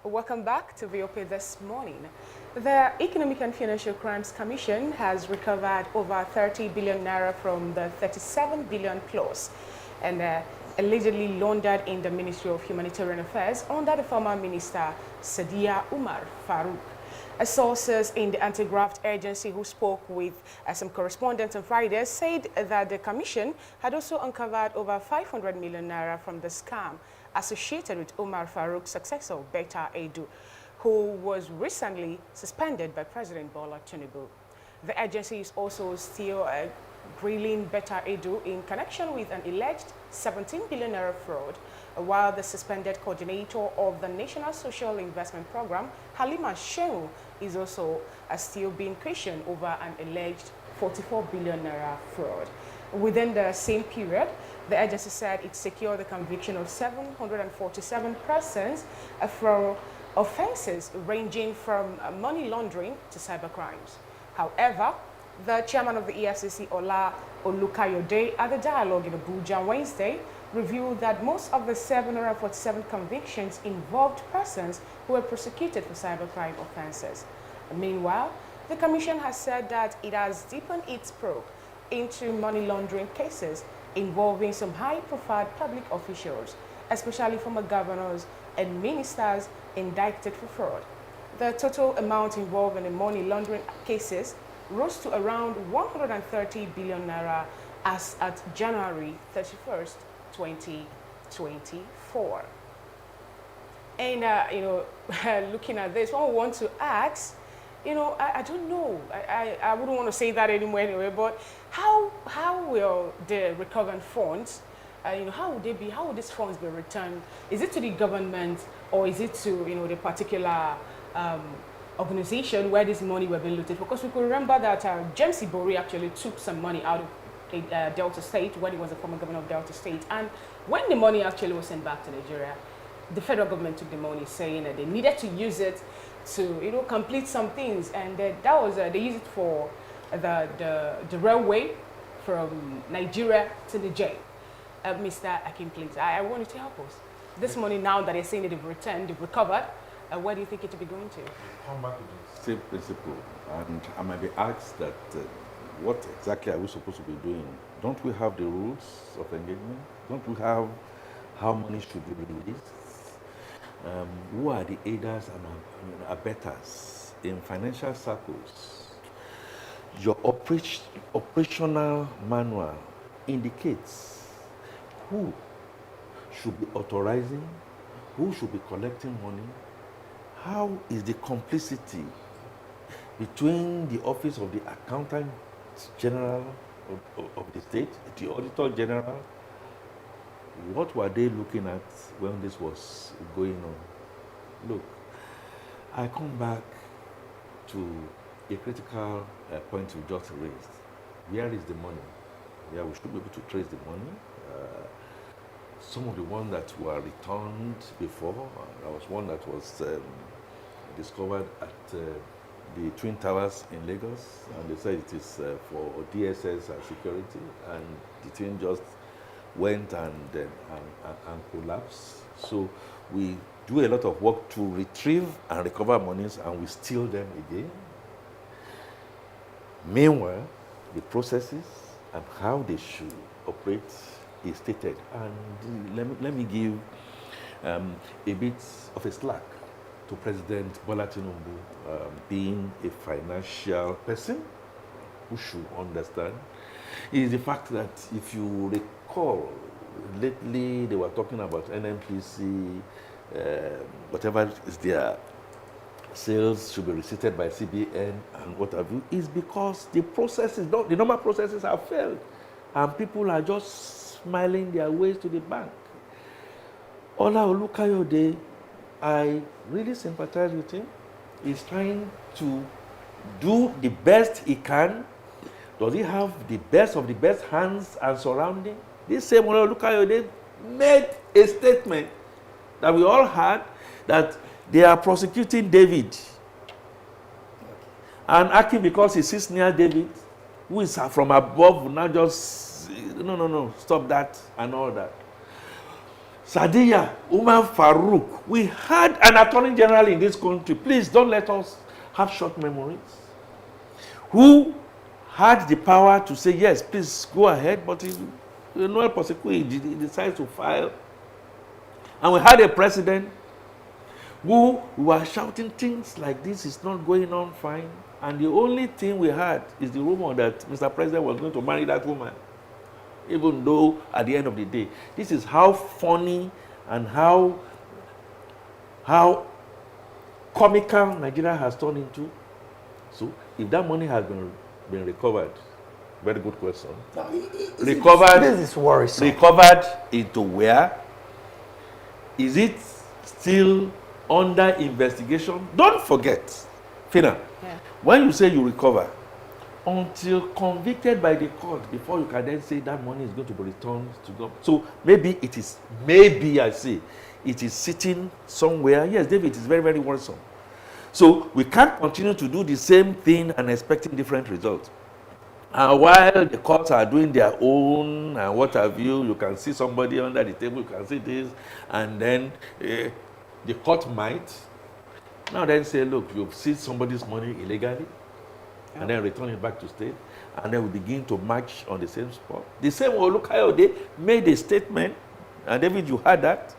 Welcome back to VOP this morning. The Economic and Financial Crimes Commission has recovered over 30 billion naira from the 37 billion plus and allegedly laundered in the Ministry of Humanitarian Affairs under the former minister Sadiya Umar Farouk. Sources in the anti-graft agency who spoke with some correspondents on Friday said that the commission had also uncovered over 500 million naira from the scam associated with Umar Farouk's successor, Beta Edu, who was recently suspended by President Bola Tinubu. The agency is also still grilling Beta Edu in connection with an alleged 17 billion naira fraud, while the suspended coordinator of the National Social Investment Program, Halima Shehu, is also still being questioned over an alleged 44 billion naira fraud. Within the same period, the agency said it secured the conviction of 747 persons for offenses ranging from money laundering to cybercrimes. However, the chairman of the Efcc, Ola Olukayode, at the dialogue in Abuja on Wednesday, revealed that most of the 747 convictions involved persons who were prosecuted for cybercrime offenses. Meanwhile, the commission has said that it has deepened its probe into money laundering cases involving some high-profile public officials, especially former governors and ministers indicted for fraud. The total amount involved in the money laundering cases rose to around 130 billion naira as at January 31st, 2024. And, looking at this, what we want to ask, I don't know. I wouldn't want to say that anymore anyway, but how will the recovered funds, how would these funds be returned? Is it to the government or is it to, the particular organization where this money were being looted? Because we could remember that James Ibori actually took some money out of Delta State when he was the former governor of Delta State. And when the money actually was sent back to Nigeria, the federal government took the money, saying that they needed to use it to, complete some things, and that was they used it for the railway from Nigeria to Niger. Mr. Akin, please, I want you to help us. This money now that they're saying that they've returned, they've recovered, where do you think it will be going to? Come back to the same principle, and I might be asked that what exactly are we supposed to be doing? Don't we have the rules of engagement? Don't we have how money should be released? Who are the aiders and abettors in financial circles? Your operational manual indicates who should be authorizing, who should be collecting money. How is the complicity between the office of the accountant general of the state, the auditor general? What were they looking at when this was going on? Look, I come back to a critical point you just raised. Where is the money? Yeah, we should be able to trace the money. Some of the ones that were returned before, there was one that was discovered at the Twin Towers in Lagos, and they said it is for DSS and security, and the thing just went and collapsed. So we do a lot of work to retrieve and recover monies, and we steal them again. Meanwhile, the processes and how they should operate is stated. And let me give a bit of a slack to President Bola Tinubu, being a financial person who should understand, is the fact that if you recall, lately they were talking about NNPC, whatever is their sales should be receipted by CBN and what have you, is because the normal processes have failed, and people are just smiling their ways to the bank. Ola Olukayode, I really sympathize with him. He's trying to do the best he can. Does he have the best of the best hands and surrounding? This same Ola Olukayode made a statement that we all heard, that they are prosecuting David. And acting because he sits near David, who is from above, will not just, no, stop that and all that. Sadiya, Umar Farouk, we had an attorney general in this country. Please don't let us have short memories. Who had the power to say, yes, please go ahead, but Noel Poseku, he decides to file. And we had a president who were shouting things like this is not going on fine. And the only thing we had is the rumor that Mr. President was going to marry that woman. Even though at the end of the day, this is how funny and how comical Nigeria has turned into. So if that money has been recovered, very good question. Recovered. This is worrisome. Recovered into where? Is it still under investigation? Don't forget, Fina, when you say you recover, until convicted by the court, before you can then say that money is going to be returned to government. So maybe it is, it is sitting somewhere. Yes, David, it is very, very worrisome. So we can't continue to do the same thing and expecting different results. And while the courts are doing their own and what have you, you can see somebody under the table, you can see this, and then the court might now then say, look, you've seized somebody's money illegally, and then return it back to state, and then we begin to march on the same spot. The same Olukayode made a statement, and David, you heard that,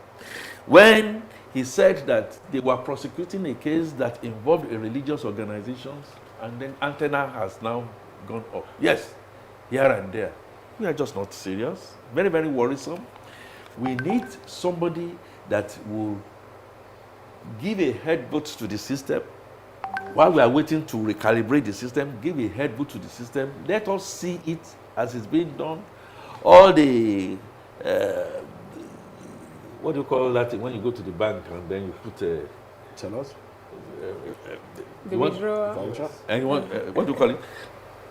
when he said that they were prosecuting a case that involved a religious organizations, and then antenna has now gone up. Yes, here and there. We are just not serious. Very, very worrisome. We need somebody that will give a headbutt to the system. While we are waiting to recalibrate the system, give a headbutt to the system. Let us see it as it's being done. All the, what do you call that when you go to the bank and then you put a... Tell us. The withdrawal. And you want, what do you call it?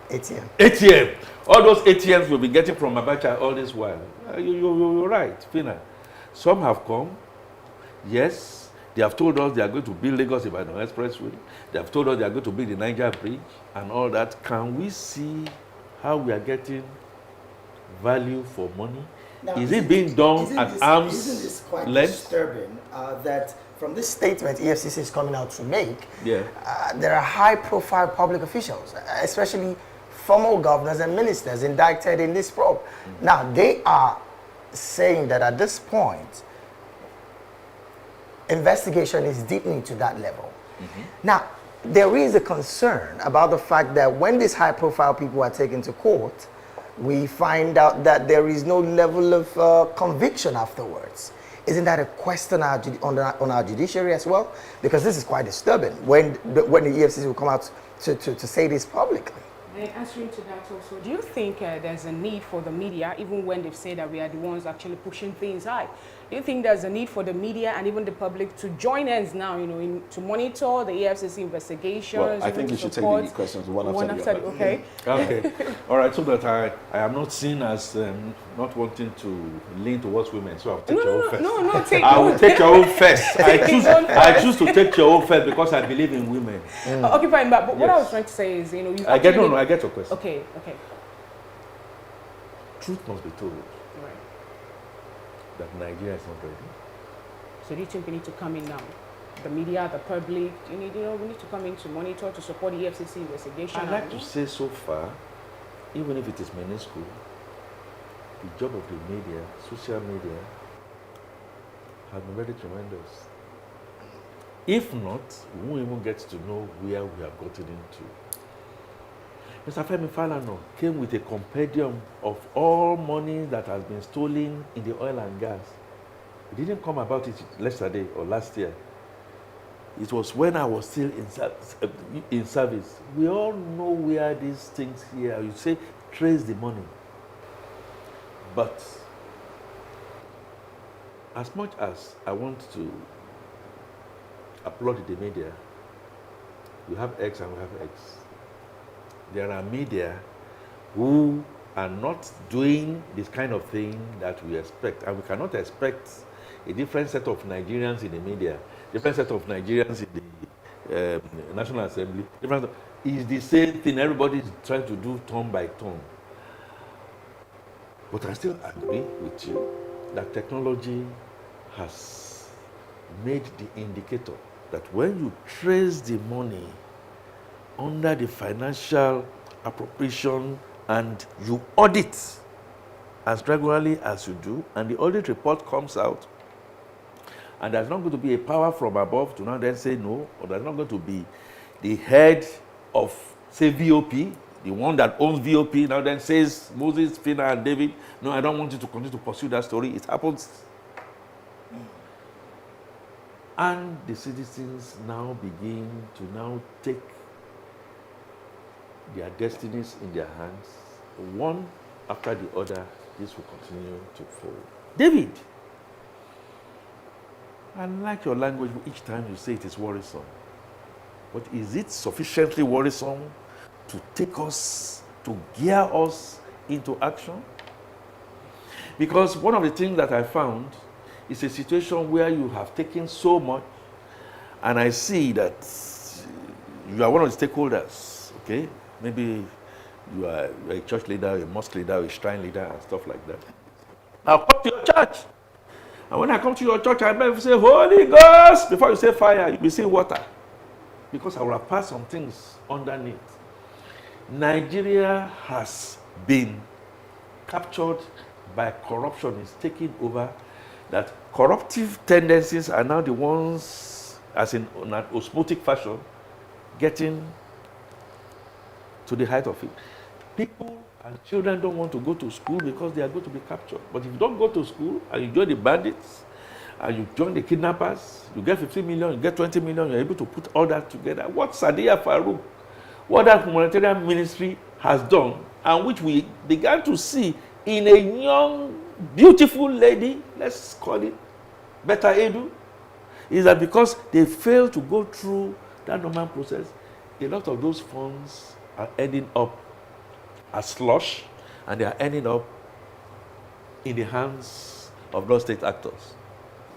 ATM. ATM. All those ATMs we'll be getting from Abacha all this while. You're right, Fina. Some have come. Yes, they have told us they are going to build Lagos-Ibadan Expressway. They have told us they are going to build the Niger Bridge and all that. Can we see how we are getting value for money? Now, is it being done at arm's length? Isn't this quite disturbing that from this statement EFCC is coming out to make, there are high-profile public officials, especially former governors and ministers indicted in this probe. Now, they are saying that at this point, investigation is deepening to that level. Now, there is a concern about the fact that when these high-profile people are taken to court, we find out that there is no level of conviction afterwards. Isn't that a question on our judiciary as well? Because this is quite disturbing when the EFCC will come out to say this publicly. And answering to that also, do you think there's a need for the media, even when they've said that we are the ones actually pushing things high? Do you think there's a need for the media and even the public to join hands now, to monitor the EFCC investigations? Well, I think you should take the questions one after the other. Okay. Okay. All right, so that I am not seen as not wanting to lean towards women, so I'll take your own first. No, take I will take your own first. I choose to take your own first because I believe in women. Okay, fine, but what I was trying to say is, I get your question. Okay. Truth must be told. Right. That Nigeria is not ready. So do you think we need to come in now? The media, the public, we need to come in to monitor, to support the EFCC investigation. I'd like to say so far, even if it is minuscule, the job of the media, social media, has been very tremendous. If not, we won't even get to know where we have gotten into. Mr. Femi Falana came with a compendium of all money that has been stolen in the oil and gas. He didn't come about it yesterday or last year. It was when I was still in service. We all know where these things here, you say, trace the money. But as much as I want to applaud the media, we have X and we have X. There are media who are not doing this kind of thing that we expect. And we cannot expect a different set of Nigerians in the media, different set of Nigerians in the National Assembly. It's the same thing. Everybody is trying to do turn by turn. But I still agree with you that technology has made the indicator that when you trace the money under the financial appropriation and you audit as regularly as you do, and the audit report comes out, and there's not going to be a power from above to now then say no, or there's not going to be the head of, say, VOP, the one that owns VOP, now then says, Moses, Fina, and David, no, I don't want you to continue to pursue that story. It happens. And the citizens now begin to now take their destinies in their hands, one after the other. This will continue to fall. David, I like your language each time you say it is worrisome. But is it sufficiently worrisome to take us, to gear us into action? Because one of the things that I found is a situation where you have taken so much, and I see that you are one of the stakeholders, okay? Maybe you are a church leader, a mosque leader, a shrine leader, and stuff like that. I'll come to your church. And when I come to your church, I better say, Holy Ghost! Before you say fire, you'll be saying water. Because I will have passed some things underneath. Nigeria has been captured by corruption. It's taking over. That corruptive tendencies are now the ones, as in an osmotic fashion, getting to the height of it. People and children don't want to go to school because they are going to be captured. But if you don't go to school and you join the bandits and you join the kidnappers, you get 15 million, you get 20 million, you're able to put all that together. What Sadiya Farouk, what that humanitarian ministry has done, and which we began to see in a young, beautiful lady, let's call it Beta Edu, is that because they failed to go through that normal process, a lot of those funds are ending up as slush, and they are ending up in the hands of those state actors.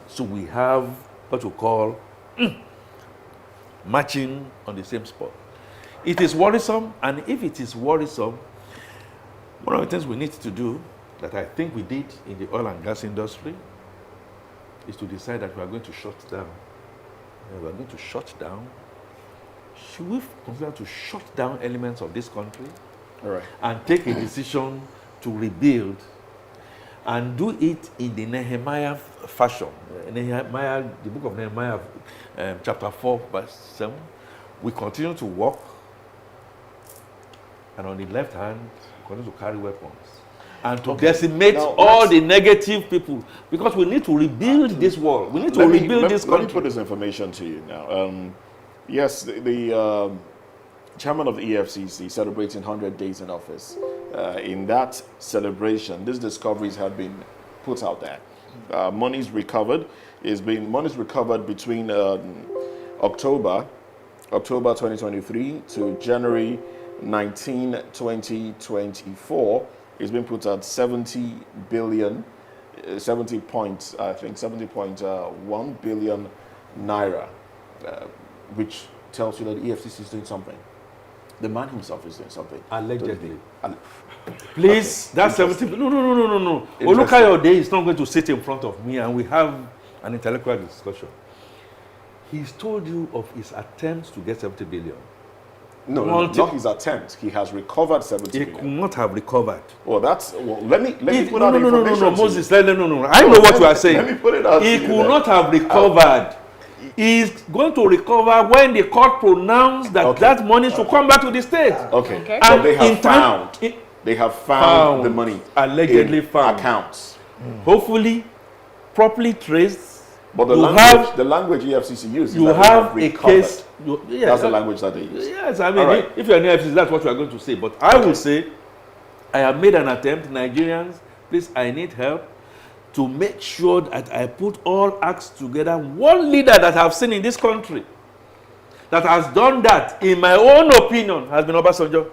So we have what we call matching on the same spot. It is worrisome, and if it is worrisome, one of the things we need to do, that I think we did in the oil and gas industry, is to decide that we are going to shut down. We are going to shut down. Should we consider to shut down elements of this country? All right. And take a decision to rebuild and do it in the Nehemiah fashion. Nehemiah, the book of Nehemiah, chapter 4, verse 7. We continue to walk, and on the left hand, we continue to carry weapons and to decimate all the negative people, because we need to rebuild this world. We need to rebuild this country. Let me put this information to you now. Yes, the chairman of the Efcc celebrating 100 days in office. In that celebration, these discoveries have been put out there. Money's recovered. Money's recovered between October 2023 to January 19, 2024. It's been put at 70 billion, 70.1 billion naira, which tells you that the EFCC is doing something. The man himself is doing something. Allegedly. Please, okay. That's 70. No. Olukayode is not going to sit in front of me and we have an intellectual discussion. He's told you of his attempts to get 70 billion. No, not his attempt. He has recovered 70 billion. He could not have recovered. Well, let me put out information. No, Moses, no. I know what you are saying. Let me put it out. He could not have recovered. He's going to recover when the court pronounced that that money should come back to the state. Okay. So they have found the money. Allegedly found. Accounts. Hopefully, properly traced. But the language EFCC uses, you have a case. That's the language that they use. Yes, I mean, if you're an EFCC, that's what you are going to say. But I will say, I have made an attempt. Nigerians, please, I need help to make sure that I put all acts together. One leader that I've seen in this country that has done that, in my own opinion, has been Obasanjo.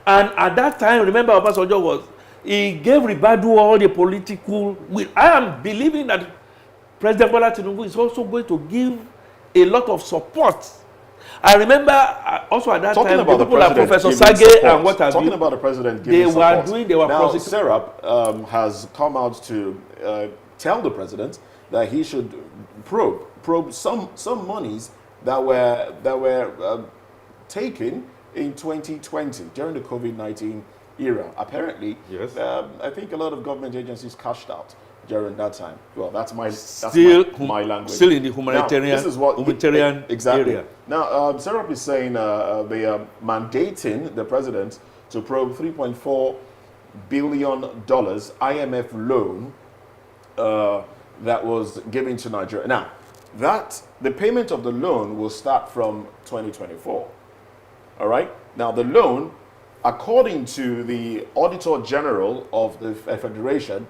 And at that time, remember, Obasanjo he gave Ribadu all the political will. I am believing that President Bola Tinubu is also going to give a lot of support. I remember also at that time, people like Professor Sage and what have you. Talking about the president giving support. They were now, Serap has come out to tell the president that he should probe some monies that were taken in 2020 during the COVID-19 era. Apparently, Yes. I think a lot of government agencies cashed out during that time. Well, that's my language. Still in the humanitarian, Now, this is what humanitarian exactly. area. Now, Serap is saying they are mandating the president to probe $3.4 billion IMF loan that was given to Nigeria. Now, the payment of the loan will start from 2024. All right. Now, the loan, according to the Auditor General of the Federation,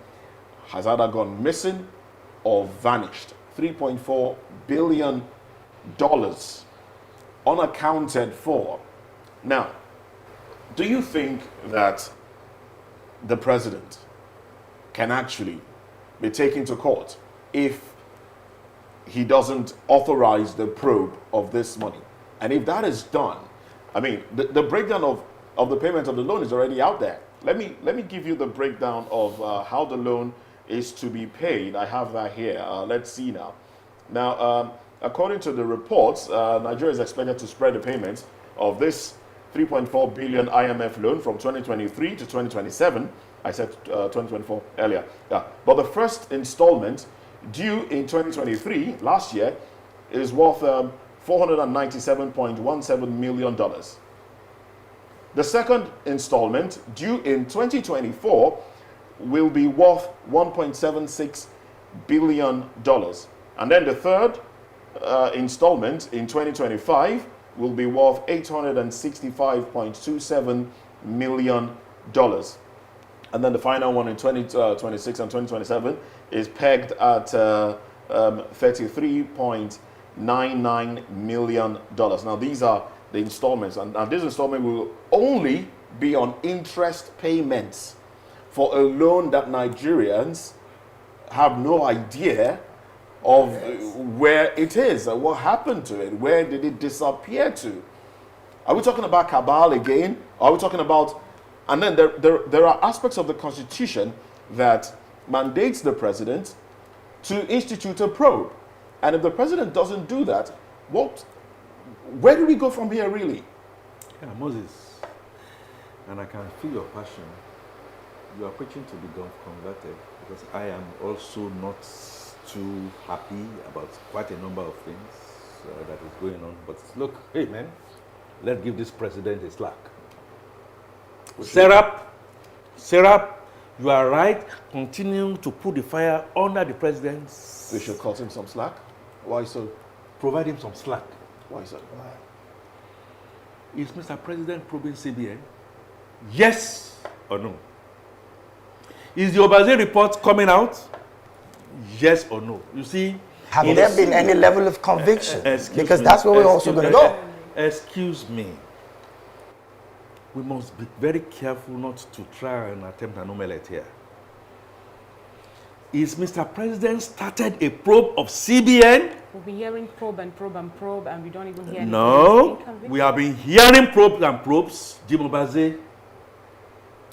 has either gone missing or vanished. $3.4 billion unaccounted for. Now, do you think that the president can actually be taken to court if he doesn't authorize the probe of this money? And if that is done, I mean, the breakdown of the payment of the loan is already out there. Let me give you the breakdown of how the loan is to be paid. I have that here. Let's see now. Now, according to the reports, Nigeria is expected to spread the payments of this 3.4 billion IMF loan from 2023 to 2027. I said 2024 earlier. Yeah. But the first installment due in 2023, last year, is worth $497.17 million. The second installment due in 2024 will be worth $1.76 billion. And then the third installment in 2025 will be worth $865.27 million. And then the final one in 2026 and 2027 is pegged at $33.99 million. Now, these are the installments, and this installment will only be on interest payments for a loan that Nigerians have no idea of where it is, and what happened to it, where did it disappear to? Are we talking about cabal again? Are we talking about, and then there are aspects of the Constitution that mandates the president to institute a probe. And if the president doesn't do that, where do we go from here, really? Yeah, Moses, and I can feel your passion. You are preaching to be converted, because I am also not too happy about quite a number of things that is going on. But look, hey man, let's give this president a slack. Serap, you are right. Continue to put the fire under the president's. We should cut him some slack. Why so? Provide him some slack. Why so? Is Mr. President probing CBN? Yes or no? Is the Obase report coming out? Yes or no? You see, have there been any level of conviction? Because that's where we're also going to go. Excuse me. We must be very careful not to try and attempt an omelette here. Is Mr. President started a probe of CBN? We've been hearing probe and probe and probe, and we don't even hear anything. No, we have been hearing probes and probes. Jim Obase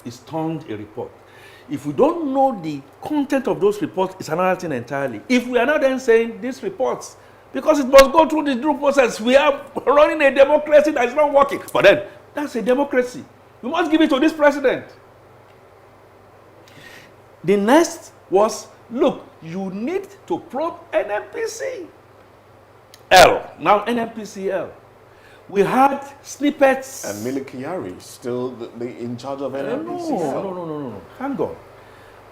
is turned a report. If we don't know the content of those reports, it's another thing entirely. If we are not then saying these reports, because it must go through the due process, we are running a democracy that is not working. But then, that's a democracy. We must give it to this president. The next was, look, you need to probe NNPC. Now NNPCL. We had snippets. And Mili Kyari still in charge of NNPC. No. Hang on.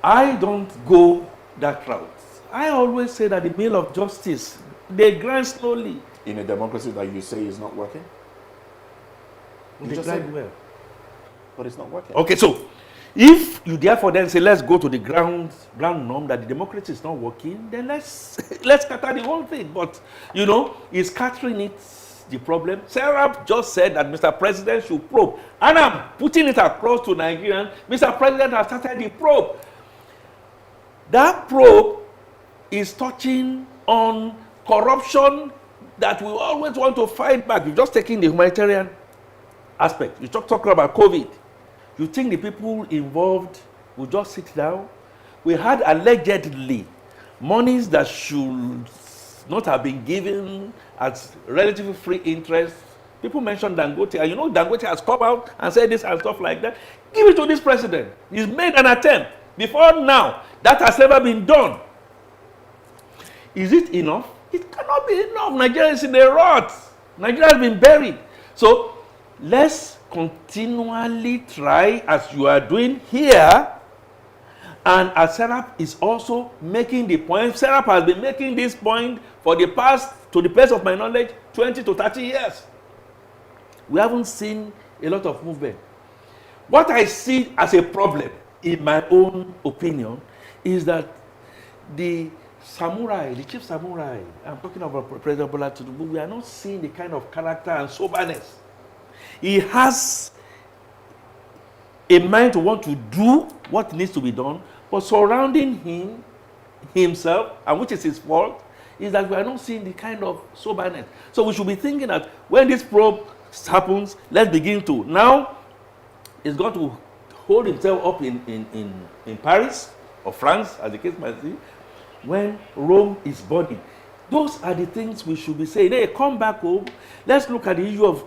I don't go that route. I always say that the mill of justice, they grind slowly. In a democracy that you say is not working? They grind well. But it's not working. Okay, so if you therefore then say, let's go to the ground norm that the democracy is not working, then let's scatter the whole thing. But, is scattering it the problem? Serap just said that Mr. President should probe. And I'm putting it across to Nigerians. Mr. President has started the probe. That probe is touching on corruption that we always want to fight back. You're just taking the humanitarian aspect. You talk about COVID. You think the people involved will just sit down? We had allegedly monies that should not have been given at relatively free interest. People mention Dangote, and you know Dangote has come out and said this and stuff like that. Give it to this president. He's made an attempt. Before now, that has never been done. Is it enough? It cannot be enough. Nigeria is in a rot. Nigeria has been buried. So let's continually try, as you are doing here, and as Serap is also making the point. Serap has been making this point for the past, to the best of my knowledge, 20 to 30 years. We haven't seen a lot of movement. What I see as a problem, in my own opinion, is that the samurai, the chief samurai, I'm talking about President Bola Tinubu, we are not seeing the kind of character and soberness. He has a mind to want to do what needs to be done, but surrounding himself, and which is his fault, is that we are not seeing the kind of soberness. So we should be thinking that when this probe happens, let's begin to. Now, he's going to hold himself up in Paris or France, as the case might be, when Rome is burning. Those are the things we should be saying. Hey, come back home. Let's look at the issue of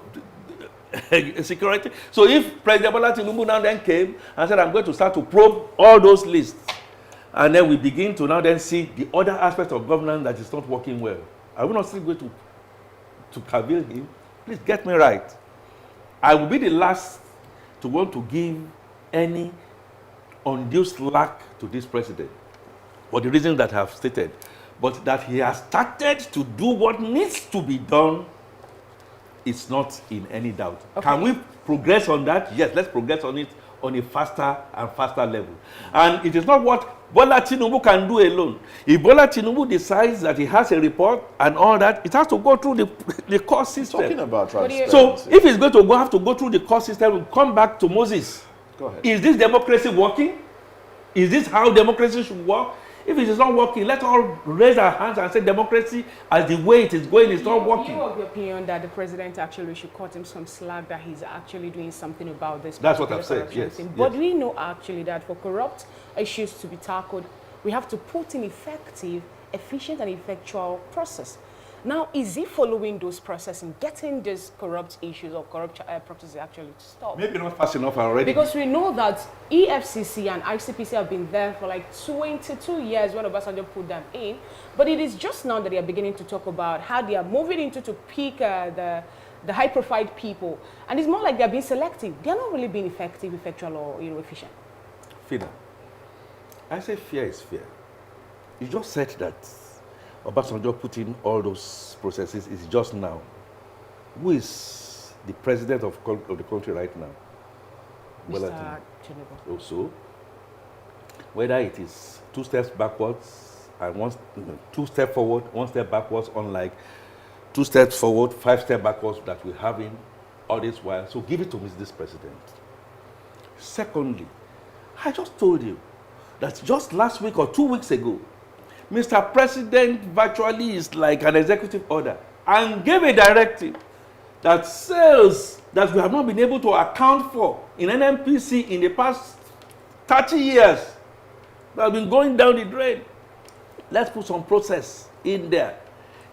security. So if President Bola Tinubu now then came and said, I'm going to start to probe all those lists, and then we begin to now then see the other aspects of governance that is not working well, are we not still going to cavil him? Please get me right. I will be the last to want to give any undue slack to this president for the reasons that I have stated. But that he has started to do what needs to be done, it's not in any doubt. Okay. Can we progress on that? Yes, let's progress on it on a faster and faster level. And it is not what Bola Tinubu can do alone. If Bola Tinubu decides that he has a report and all that, it has to go through the court system. Talking about transparency. So if it's going to have to go through the court system, we'll come back to Moses. Go ahead. Is this democracy working? Is this how democracy should work? If it is not working, let's all raise our hands and say democracy, as the way it is going, is not working. You have the opinion that the president actually should cut him some slack, that he's actually doing something about this. That's what I've said, yes. But we know actually that for corrupt issues to be tackled, we have to put in effective, efficient and effectual process. Now, is he following those processes and getting these corrupt issues or corrupt practices actually to stop? Maybe not fast enough already. Because we know that Efcc and ICPC have been there for like 22 years when Obasanjo put them in. But it is just now that they are beginning to talk about how they are moving into to pick the high-profile people. And it's more like they're being selective. They're not really being effective, effectual, or efficient. Fina, I say fear is fear. You just said that Obasanjo put in all those processes is just now. Who is the president of the country right now? Mr. Tinubu. Also, whether it is 2 steps backwards and 2 steps forward, 1 step backwards, unlike 2 steps forward, 5 steps backwards that we're having all this while. So give it to this president. Secondly, I just told you that just last week or 2 weeks ago, Mr. President virtually is like an executive order and gave a directive that sales that we have not been able to account for in NNPC in the past 30 years that have been going down the drain. Let's put some process in there.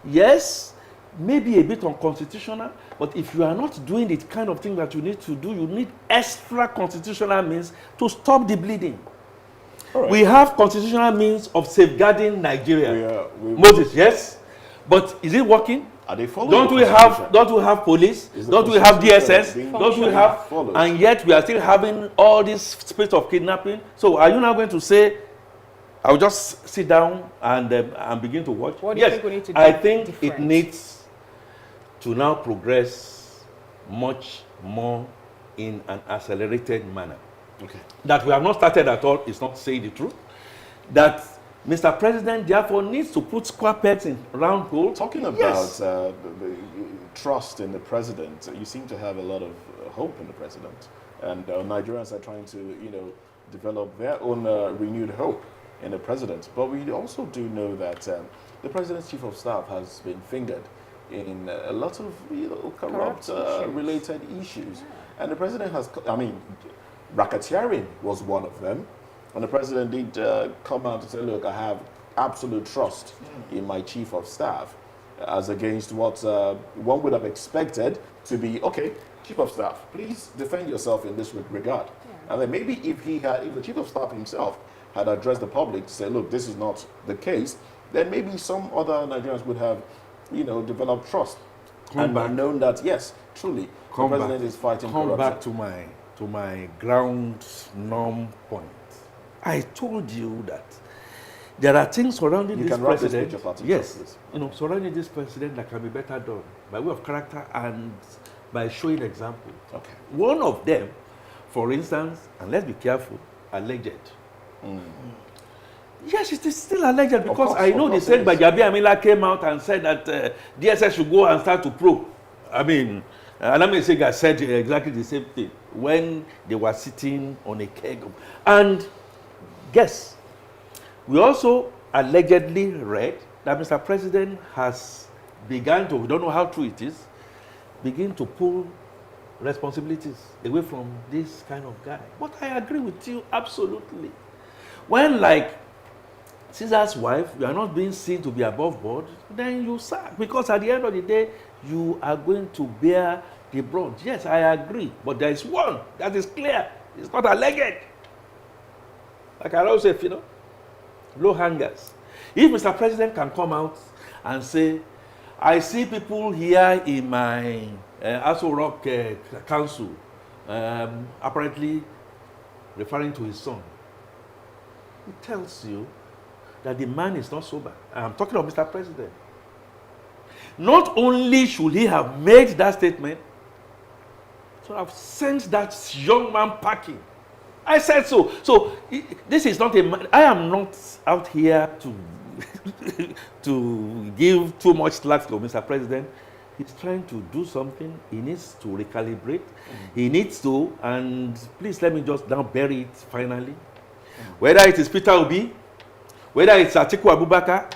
Yes, maybe a bit unconstitutional, but if you are not doing the kind of thing that you need to do, you need extra constitutional means to stop the bleeding. Right. We have constitutional means of safeguarding Nigeria. Moses, yes, but is it working? Are they following? Don't we have police? Don't we have DSS? Don't we have? And yet we are still having all this spirit of kidnapping. So are you now going to say, I'll just sit down and begin to watch? What do you think we need to do? I think it needs to now progress much more in an accelerated manner. Okay. That we have not started at all is not saying the truth. That Mr. President therefore needs to put square pegs in round holes. Talking about the trust in the president, you seem to have a lot of hope in the president, and Nigerians are trying to, develop their own renewed hope in the president. But we also do know that the president's chief of staff has been fingered in a lot of corrupt related issues, and the president has, racketeering was one of them. And the president did come out and say, look, I have absolute trust in my chief of staff, as against what one would have expected to be, okay, chief of staff, please defend yourself in this regard. Yeah. And then maybe if the chief of staff himself had addressed the public to say, look, this is not the case, then maybe some other Nigerians would have, developed trust and known that, yes, truly, the president is fighting corruption. Come back to my ground norm point. I told you that there are things surrounding this president. Yes, surrounding this president that can be better done by way of character and by showing example. Okay. One of them, for instance, and let's be careful, alleged. Yes, it is still alleged because I know they said Bajabi Amila came out and said that DSS should go and start to probe. I mean, Alame Sega said exactly the same thing when they were sitting on a keg. And guess, we also allegedly read that Mr. President has begun to, we don't know how true it is, begin to pull responsibilities away from this kind of guy. But I agree with you absolutely. When, like Caesar's wife, you are not being seen to be above board, then you sack. Because at the end of the day, you are going to bear the brunt. Yes, I agree. But there is one that is clear. It's not alleged. Like I always say, low hangers. If Mr. President can come out and say, I see people here in my Aso Rock Council, apparently referring to his son, it tells you that the man is not sober. I'm talking of Mr. President. Not only should he have made that statement, so I've sent that young man packing. I said so. So this is not I am not out here to give too much slack to Mr. President. He's trying to do something. He needs to recalibrate. He needs to, and please let me just now bury it finally. Whether it is Peter Obi, whether it's Atiku Abubakar,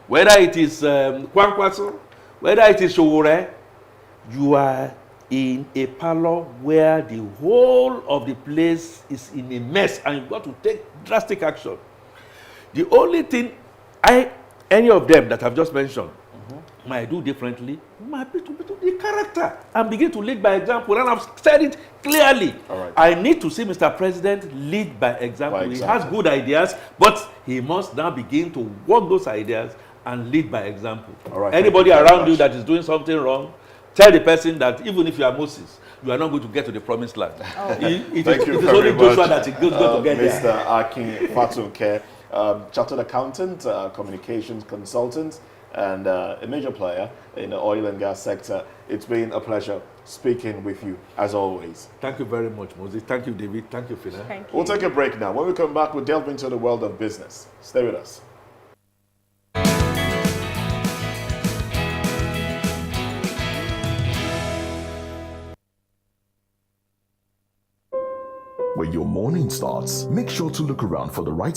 whether it is Kwankwaso, whether it is Showore, you are in a parlor where the whole of the place is in a mess and you've got to take drastic action. The only thing any of them that I've just mentioned might do differently might be to the character and begin to lead by example. And I've said it clearly. All right. I need to see Mr. President lead by example. He has good ideas, but he must now begin to work those ideas and lead by example. All right. Anybody around you that is doing something wrong, tell the person that even if you are Moses, you are not going to get to the promised land. Oh. It Thank is you only very much, Joshua that is going to get Mr. there. Akin Fatunke, chartered accountant, communications consultant, and a major player in the oil and gas sector. It's been a pleasure speaking with you, as always. Thank you very much, Moses. Thank you, David. Thank you, Fina. Thank you. We'll take a break now. When we come back, we'll delve into the world of business. Stay with us. When your morning starts, make sure to look around for the right